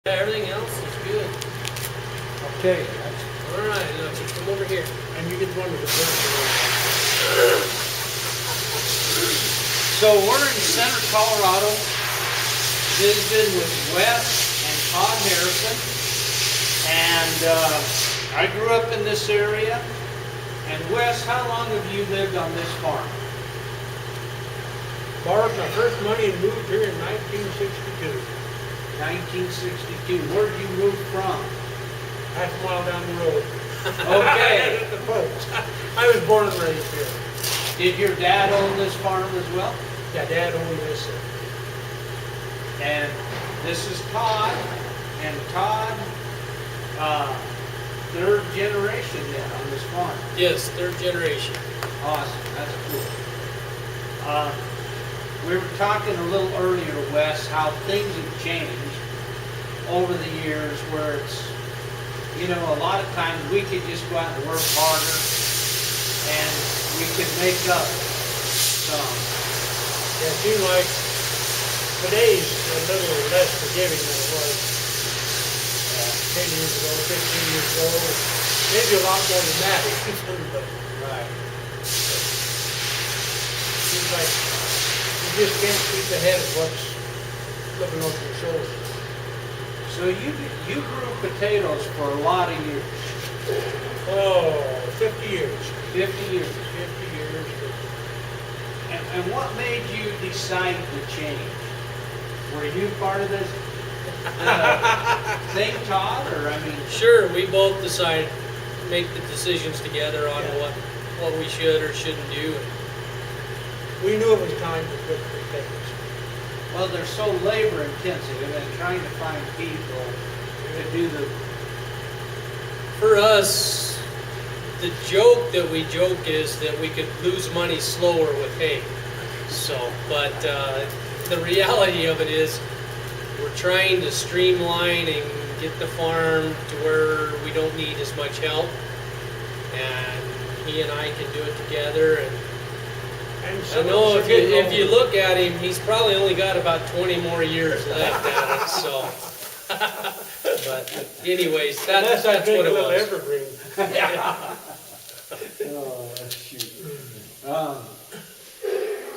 Everything else is good. Okay. All right, now you come over here. And you get one with the bird. So we're in Center, Colorado, visiting with Wes and Todd Harrison. And I grew up in this area. And Wes, how long have you lived on this farm? Borrowed my first money and moved here in 1962. 1962. Where'd you move from? Half a mile down the road. Okay. At the post. I was born and raised here. Did your dad own this farm as well? Yeah, Dad owned this. And this is Todd. And Todd, third generation then on this farm. Yes, third generation. Awesome. That's cool. We were talking a little earlier, Wes, how things have changed over the years where it's, you know, a lot of times we could just go out and work harder and we could make up some. Yeah, it seems like today's a little less forgiving than it was 10 years ago, 15 years ago. Maybe a lot more than that. But Right. it seems like you just can't keep ahead of what's looking over your shoulder. So you grew potatoes for a lot of years. Oh, 50 years. 50 years. 50 years. And what made you decide to change? Were you part of this thing, Todd, or I mean? Sure, we both decided to make the decisions together on what we should or shouldn't do. We knew it was time to quit potatoes. Well, they're so labor intensive and trying to find people to do the. For us, the joke that we joke is that we could lose money slower with hay. So, but the reality of it is we're trying to streamline and get the farm to where we don't need as much help. And he and I can do it together. And I know if you look at him, he's probably only got about 20 more years left at it. So, but anyways, that's what it was. Evergreen. Yeah. Oh, shoot.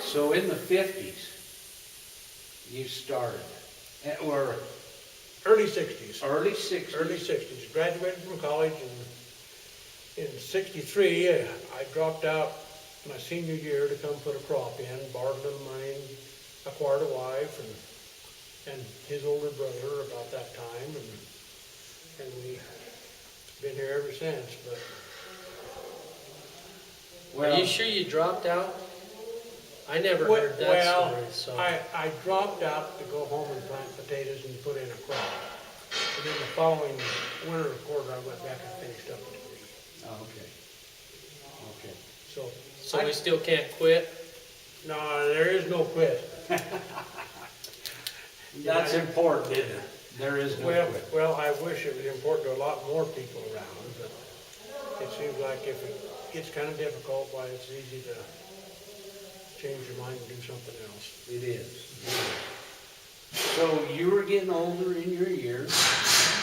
So in the 50s, you started, or Early 60s. early 60s. Early 60s. Graduated from college in 63. I dropped out my senior year to come put a crop in, borrowed a little money, and acquired a wife and his older brother about that time, and we've been here ever since. But Are you sure you dropped out? I never heard that story. So. I dropped out to go home and plant potatoes and put in a crop. And then the following winter quarter, I went back and finished up the degree. Oh, okay. Okay. So we still can't quit? No, there is no quit. That's important, isn't it? There is no quit. Well, I wish it was important to a lot more people around, but it seems like if it gets kind of difficult, why it's easy to change your mind and do something else. It is. So you were getting older in your years.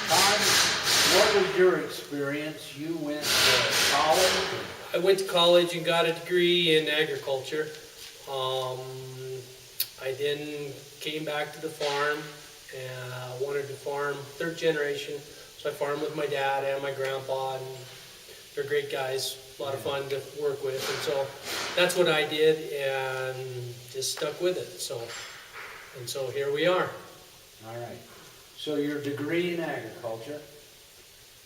Todd, what was your experience? You went to college? I went to college and got a degree in agriculture. I then came back to the farm and wanted to farm third generation. So I farmed with my dad and my grandpa, and they're great guys, a lot of fun to work with. And so that's what I did and just stuck with it. So here we are. All right. So your degree in agriculture,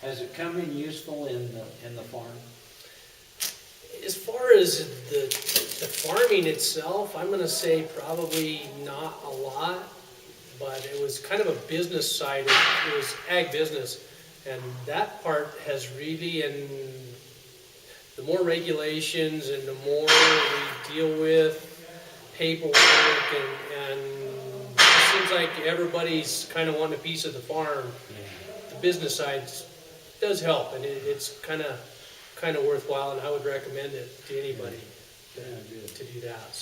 has it come in useful in the farm? As far as the farming itself, I'm going to say probably not a lot, but it was kind of a business side. It was ag business, and that part has really, and the more regulations and the more we deal with paperwork, and it seems like everybody's kind of wanting a piece of the farm. The business side does help, and it's kind of worthwhile, and I would recommend it to anybody to do that.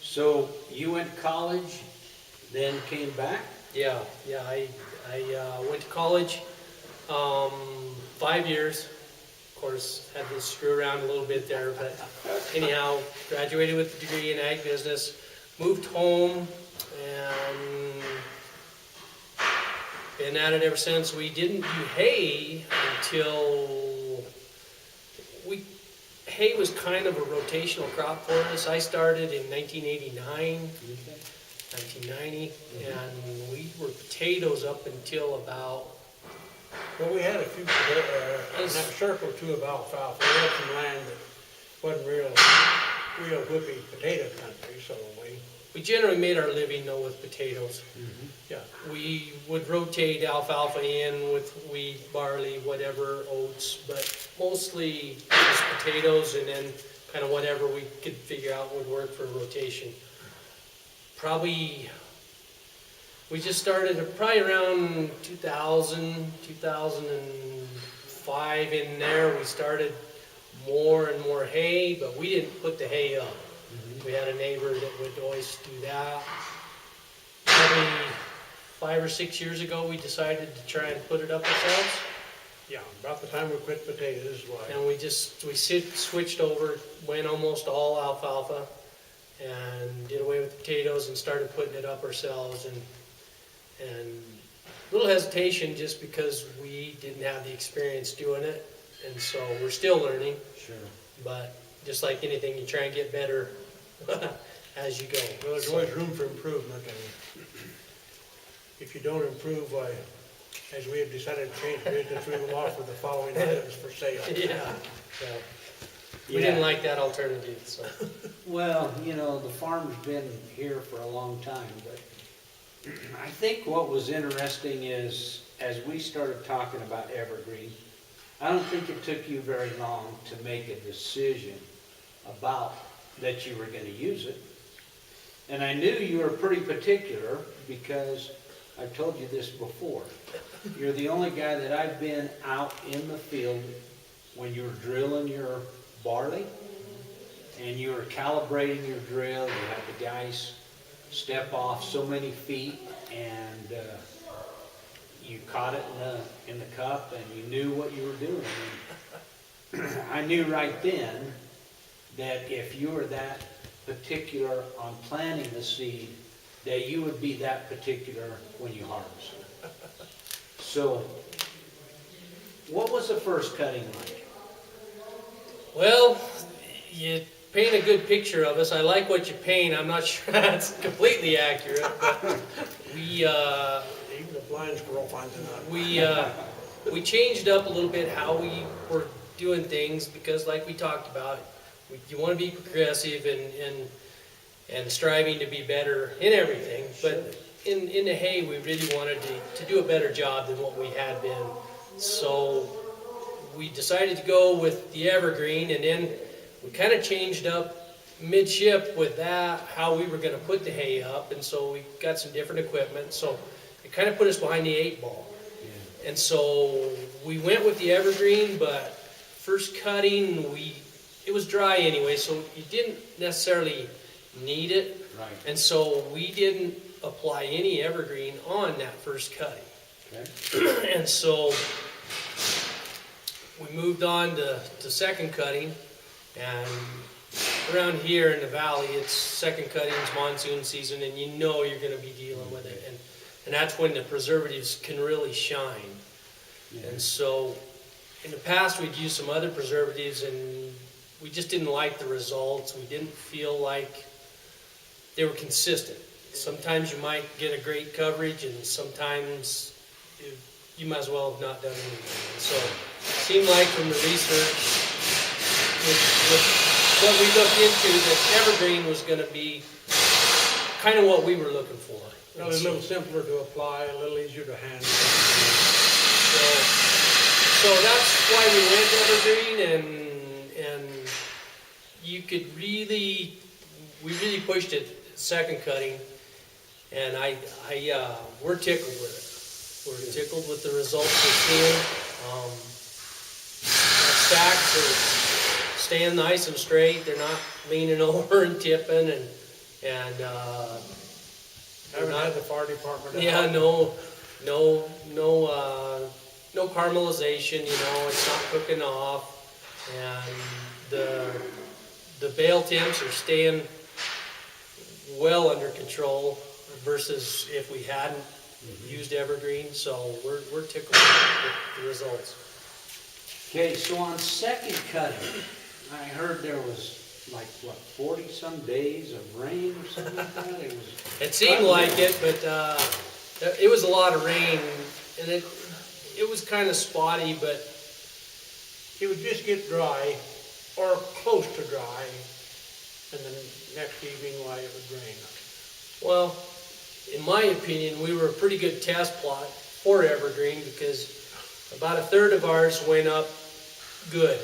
So you went to college, then came back? Yeah, yeah, I went to college, 5 years. Of course, had to screw around a little bit there, but anyhow, graduated with a degree in ag business, moved home, and been at it ever since. We didn't do hay until we, hay was kind of a rotational crop for us. I started in 1989. 1990, and we were potatoes up until about, Well, we had a few, in that circle too of alfalfa. We had some land that wasn't real whippy potato country, so we generally made our living though with potatoes. yeah. We would rotate alfalfa in with wheat, barley, whatever, oats, but mostly just potatoes and then kind of whatever we could figure out would work for rotation. Probably, we just started probably around 2000, 2005 in there. We started more and more hay, but we didn't put the hay up. We had a neighbor that would always do that. Probably 5 or 6 years ago, we decided to try and put it up ourselves. Yeah, about the time we quit potatoes, why? And we switched over, went almost all alfalfa, and did away with the potatoes and started putting it up ourselves. And a little hesitation just because we didn't have the experience doing it, and so we're still learning. Sure. But just like anything, you try and get better as you go. Well, there's always room for improvement, and if you don't improve, why, as we have decided to change business, we will offer the following items for sale. Yeah. So, we didn't like that alternative, so. Well, the farm's been here for a long time, but I think what was interesting is, as we started talking about Evergreen, I don't think it took you very long to make a decision about that you were going to use it. And I knew you were pretty particular because I've told you this before. You're the only guy that I've been out in the field when you were drilling your barley and you were calibrating your drill. You had the guys step off so many feet, and you caught it in the cup, and you knew what you were doing. And I knew right then that if you were that particular on planting the seed, that you would be that particular when you harvest it. So, what was the first cutting like? Well, you paint a good picture of us. I like what you paint. I'm not sure that's completely accurate, but we Even the blind squirrel finds a nut. we changed up a little bit how we were doing things because, like we talked about, you want to be progressive and striving to be better in everything. But in the hay, we really wanted to do a better job than what we had been. So we decided to go with the Evergreen, and then we kind of changed up midship with that, how we were going to put the hay up, and so we got some different equipment. So it kind of put us behind the 8 ball. Yeah. And so we went with the Evergreen, but first cutting, it was dry anyway, so you didn't necessarily need it. Right. And so we didn't apply any Evergreen on that first cutting. Okay. And so we moved on to second cutting, and around here in the valley, it's second cutting's monsoon season, and you know you're going to be dealing with it, and that's when the preservatives can really shine. Yeah. And so in the past, we'd used some other preservatives, and we just didn't like the results. We didn't feel like they were consistent. Sometimes you might get a great coverage, and sometimes you might as well have not done anything. And so it seemed like from the research, with what we looked into, that Evergreen was going to be kind of what we were looking for. Well, it's a little simpler to apply, a little easier to handle. So that's why we went Evergreen, and you could we really pushed it second cutting, and we're tickled with it. We're tickled with the results we're seeing. Our stacks are staying nice and straight. They're not leaning over and tipping, and Haven't had the fire department. Yeah, out. no caramelization, you know, it's not cooking off. And the bale temps are staying well under control versus if we hadn't used Evergreen. So we're tickled with the results. Okay, so on second cutting, I heard there was like, what, 40-some days of rain or something like that? It seemed like it, but it was a lot of rain, and it was kind of spotty, but It would just get dry, or close to dry, and then next evening, why, it would rain. well, in my opinion, we were a pretty good test plot for Evergreen because about a third of ours went up good.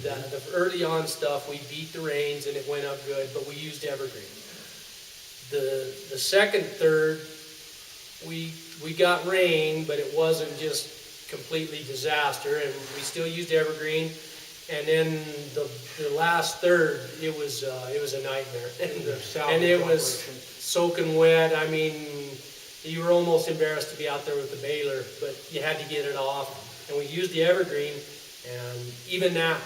The early on stuff, we beat the rains and it went up good, but we used Evergreen. The second third, we got rain, but it wasn't just completely disaster, and we still used Evergreen. And then the last third, it was a nightmare, and it was soaking wet. I mean, you were almost embarrassed to be out there with the baler, but you had to get it off. And we used the Evergreen, and even that,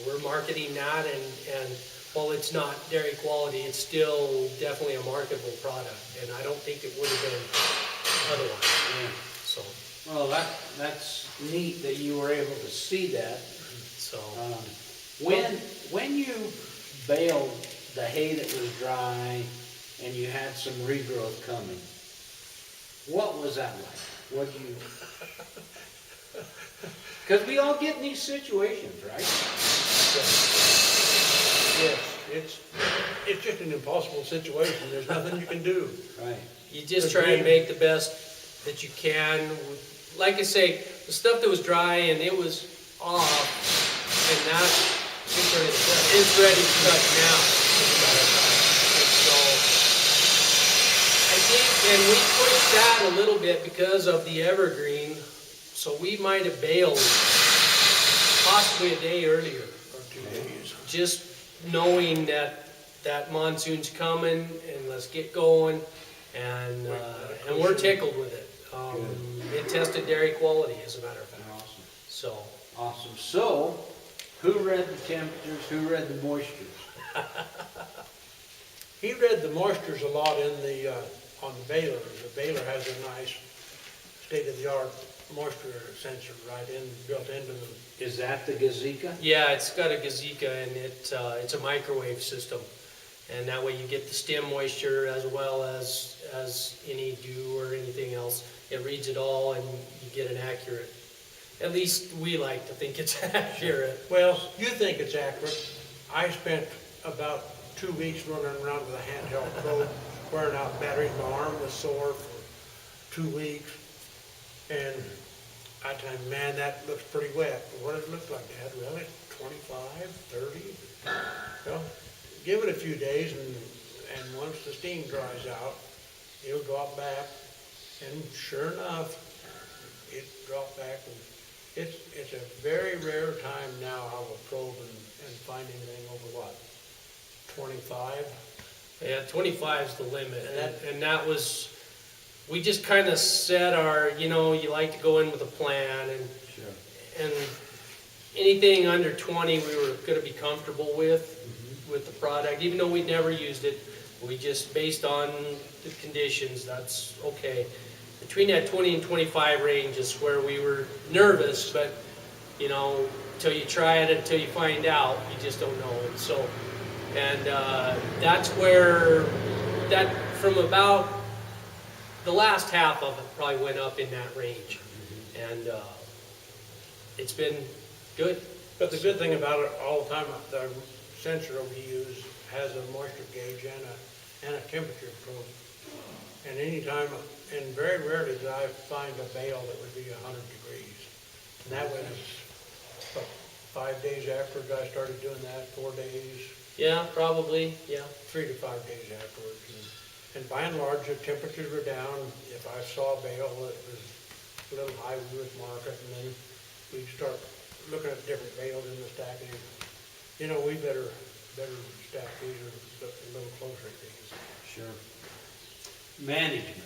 we're marketing that, and while it's not dairy quality, it's still definitely a marketable product, and I don't think it would have been otherwise. Yeah. So, Well, that's neat that you were able to see that. so When you baled the hay that was dry and you had some regrowth coming, what was that like? What do you? Because we all get in these situations, right? Yes, it's just an impossible situation. There's nothing you can do. Right. you just try and make the best that you can. Like I say, the stuff that was dry and it was off, and that is ready to cut now. As a matter of fact. And so I think, and we pushed that a little bit because of the Evergreen, so we might have baled possibly a day earlier, Or 2 days. just knowing that monsoon's coming and let's get going, and we're tickled with it. It tested dairy quality, as a matter of fact. Awesome. So, Awesome. So, who read the temperatures? Who read the moistures? He read the moistures a lot in the, on the baler. The baler has a nice state-of-the-art moisture sensor built into them. Is that the Gazika? yeah, it's got a Gazika, and it's a microwave system, and that way you get the stem moisture as well as any dew or anything else. It reads it all, and you get an accurate. At least we like to think it's accurate. Well, you think it's accurate. I spent about 2 weeks running around with a handheld probe, wearing out batteries. My arm was sore for 2 weeks. And I tell him, man, that looks pretty wet. What does it look like, Dad? Really? 25, 30? Well, give it a few days, and once the steam dries out, it'll drop back. And sure enough, it dropped back. And it's a very rare time now I will probe and find anything over what, 25? Yeah, 25 is the limit, and that was, we just kind of set our, you like to go in with a plan, and anything under 20 we were going to be comfortable with the product, even though we'd never used it. We just, based on the conditions, that's okay. Between that 20 and 25 range is where we were nervous, but, until you try it, until you find out, you just don't know. And so, that's where, that from about the last half of it probably went up in that range. And it's been good. But the good thing about it, all the time, the sensor we use has a moisture gauge and a temperature probe. And anytime, and very rarely do I find a bale that would be 100 degrees. And that was, what, 5 days after I started doing that, 4 days, Yeah, probably, yeah. 3 to 5 days afterwards. And by and large, the temperatures were down. If I saw a bale that was a little high, we would mark it, and then we'd start looking at different bales in the stacking. We better stack these or look a little closer at these. Sure. Management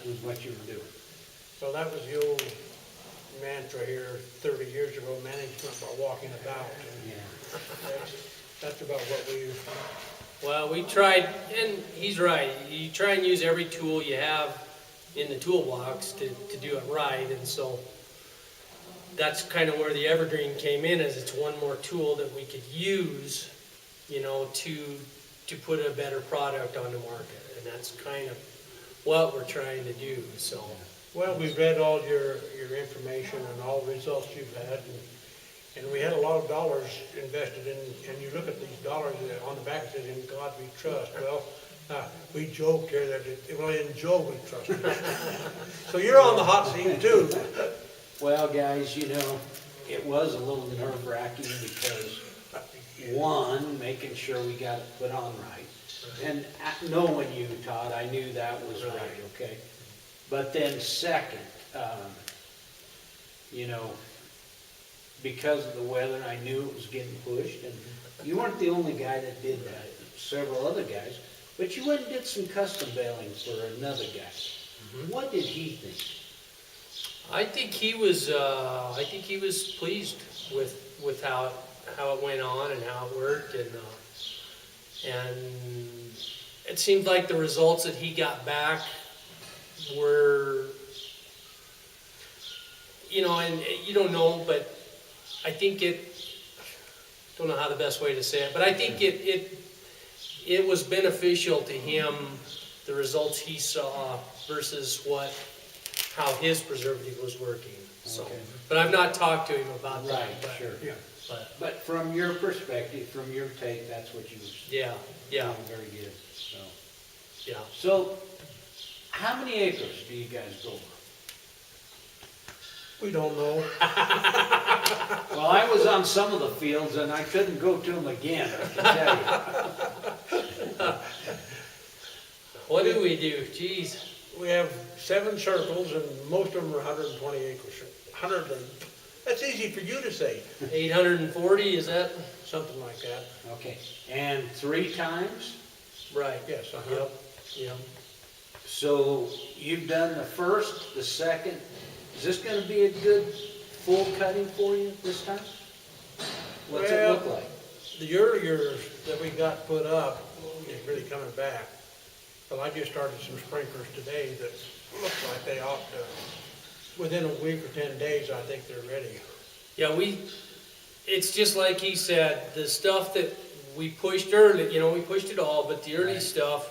was what you were doing. So that was the old mantra here 30 years ago, management by walking about. And Yeah. that's about what we, Well, we tried, and he's right, you try and use every tool you have in the toolbox to do it right, and so that's kind of where the Evergreen came in, is it's one more tool that we could use, you know, to put a better product on the market, and that's kind of what we're trying to do, so. well, we've read all your information and all the results you've had, and we had a lot of dollars invested in, and you look at these dollars on the back, it says, "In God we trust." Well, we joked here that, well, in Joe we trust. So you're on the hot seat too. Well, guys, you know, it was a little nerve-wracking because, one, making sure we got it put on right. And knowing you, Todd, I knew that was right, okay? But then second, you know, because of the weather, I knew it was getting pushed. And you weren't the only guy that did that, several other guys. But you went and did some custom bailing for another guy. What did he think? I think he was pleased with how it went on and how it worked, and it seemed like the results that he got back were, you know, and you don't know, but I think don't know how the best way to say it, but I think it was beneficial to him, the results he saw versus how his preservative was working, so. Okay. But I've not talked to him about that. Right, but- sure. Yeah. But from your perspective, from your take, that's what you was Yeah, yeah, doing very good, so. yeah. So, how many acres do you guys go over? We don't know. Well, I was on some of the fields and I couldn't go to them again, I can tell you. What do we do? Jeez. We have 7 circles and most of them are 120 acres. That's easy for you to say, 840, is that? something like that. Okay, and 3 times? Right. Yes, Yep, yep. So you've done the first, the second. Is this gonna be a good full cutting for you this time? What's it look Well, like? The yours that we got put up is really coming back. Well, I just started some sprinklers today that looks like they ought to, within a week or 10 days, I think they're ready. Yeah, it's just like he said, the stuff that we pushed early, you know, we pushed it all, but the early Right. stuff,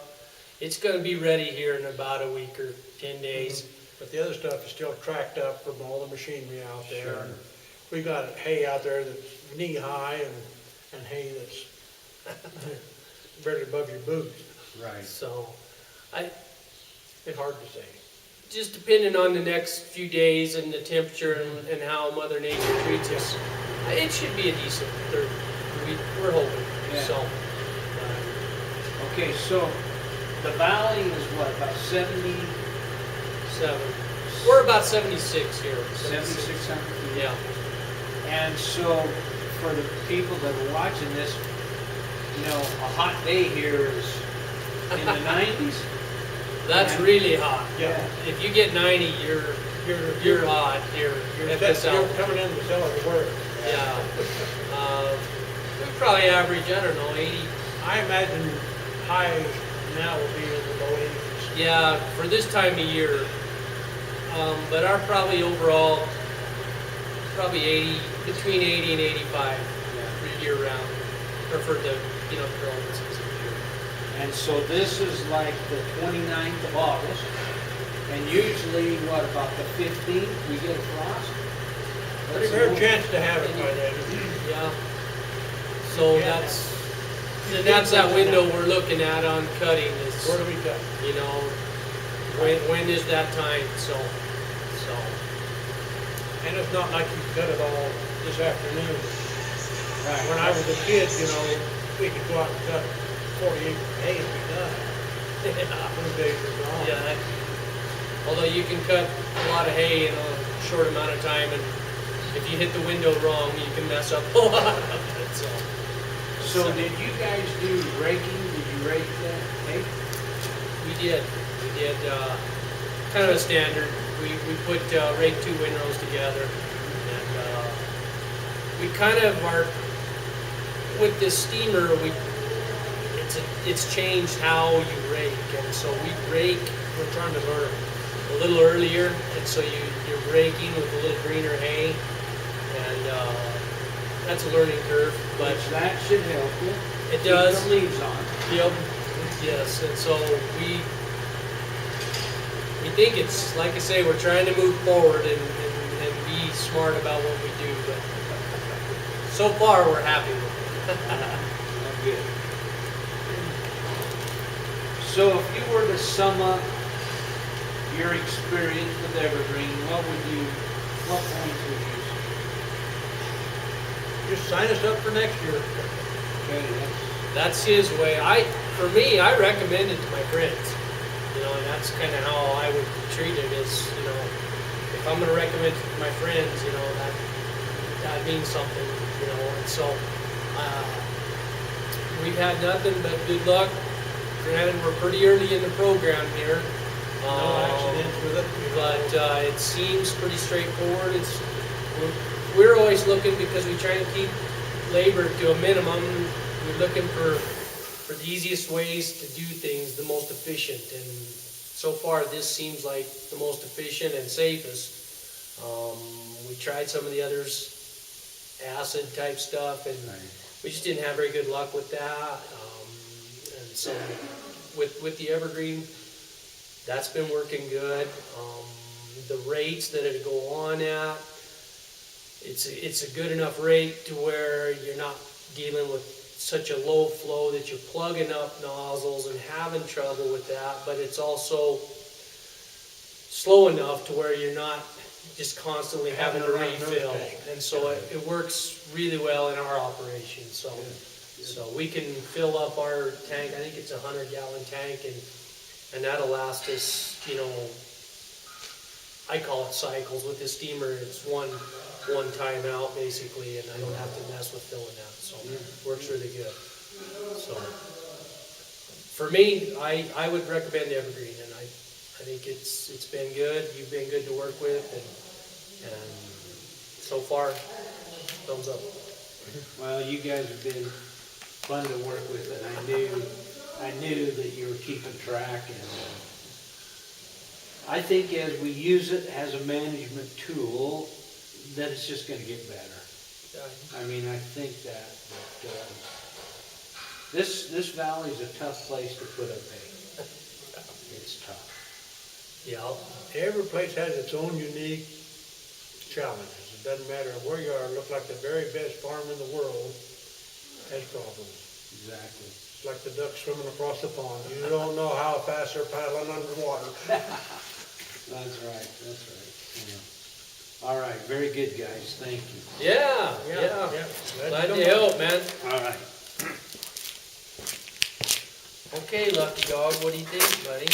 it's gonna be ready here in about a week or 10 days. But the other stuff is still tracked up from all the machinery out there. Sure. And we got hay out there that's knee high and hay that's barely above your boots. Right. So, It's hard to say. just depending on the next few days and the temperature and how Mother Nature treats us, it should be a decent third. We're hoping, Yeah. so. Okay, so the valley is what, about 70, 7. We're about 76 here. 7,600 feet? Yeah. And so, for the people that are watching this, you know, a hot day here is in the 90s? That's really hot. Yeah. If you get 90, you're hot. You're at this You're altitude. coming in to sell it to work. Yeah. We probably average, I don't know, 80. I imagine high now will be in the low 80s. Yeah, for this time of year. But our probably overall, probably 80, between 80 and 85 for year round, or for the, you know, the growing season. And so this is like the 29th of August, and usually, what, about the 15th, we get a frost? Pretty fair chance to have it by then. Yeah. So Yeah. that's that window we're looking at on cutting is, Where do we cut? you know, when is that time, so. And it's not like you cut it all this afternoon. Right. When I was a kid, you know, we could go out and cut 40 acres of hay and be done. Those days are gone. Yeah, although you can cut a lot of hay in a short amount of time, and if you hit the window wrong, you can mess up a lot of it, so. So did you guys do raking? Did you rake that hay? We did. We did, kind of a standard. We put, rake 2 windrows together. And, we kind of are, with this steamer, it's changed how you rake. And so we're trying to learn a little earlier. And so you're raking with a little greener hay. And, that's a learning curve, but Which that should help you. it does. Keep the leaves on. Yep. Yes, and so we think it's, like I say, we're trying to move forward and be smart about what we do, but so far we're happy with it. Well, good. So if you were to sum up your experience with Evergreen, what points would you say? Just sign us up for next year. Okay, That's his way. For me, I recommend it to my friends. You know, and that's kind of how I would treat it is, you know, if I'm going to recommend it to my friends, you know, that means something, you know, and so we've had nothing but good luck. Granted, we're pretty early in the program here. No accidents with it. But it seems pretty straightforward. We're always looking, because we try and keep labor to a minimum. We're looking for the easiest ways to do things, the most efficient. And so far, this seems like the most efficient and safest. We tried some of the others, acid type stuff, and we just didn't have very good luck with that. And so with the Evergreen, that's been working good. The rates that it go on at, it's a good enough rate to where you're not dealing with such a low flow that you're plugging up nozzles and having trouble with that, but it's also slow enough to where you're not just constantly having to refill. And so it works really well in our operation. So we can fill up our tank. I think it's a 100-gallon tank, and that'll last us, you know, I call it cycles. With this steamer, it's one time out basically, and I don't have to mess with filling that. So it works really good. So for me, I would recommend Evergreen, and I think it's been good. You've been good to work with, and so far, thumbs up. Well, you guys have been fun to work with, and I knew that you were keeping track, and I think as we use it as a management tool, that it's just going to get better. I mean, I think that this valley's a tough place to put up hay. It's tough. Yeah. Every place has its own unique challenges. It doesn't matter where you are. Look like the very best farm in the world has problems. Exactly. It's like the ducks swimming across the pond. You don't know how fast they're paddling underwater. That's right. Yeah. All right, very good, guys. Thank you. Yeah. Glad to help, man. All right. Okay, Lucky Dog, what do you think, buddy?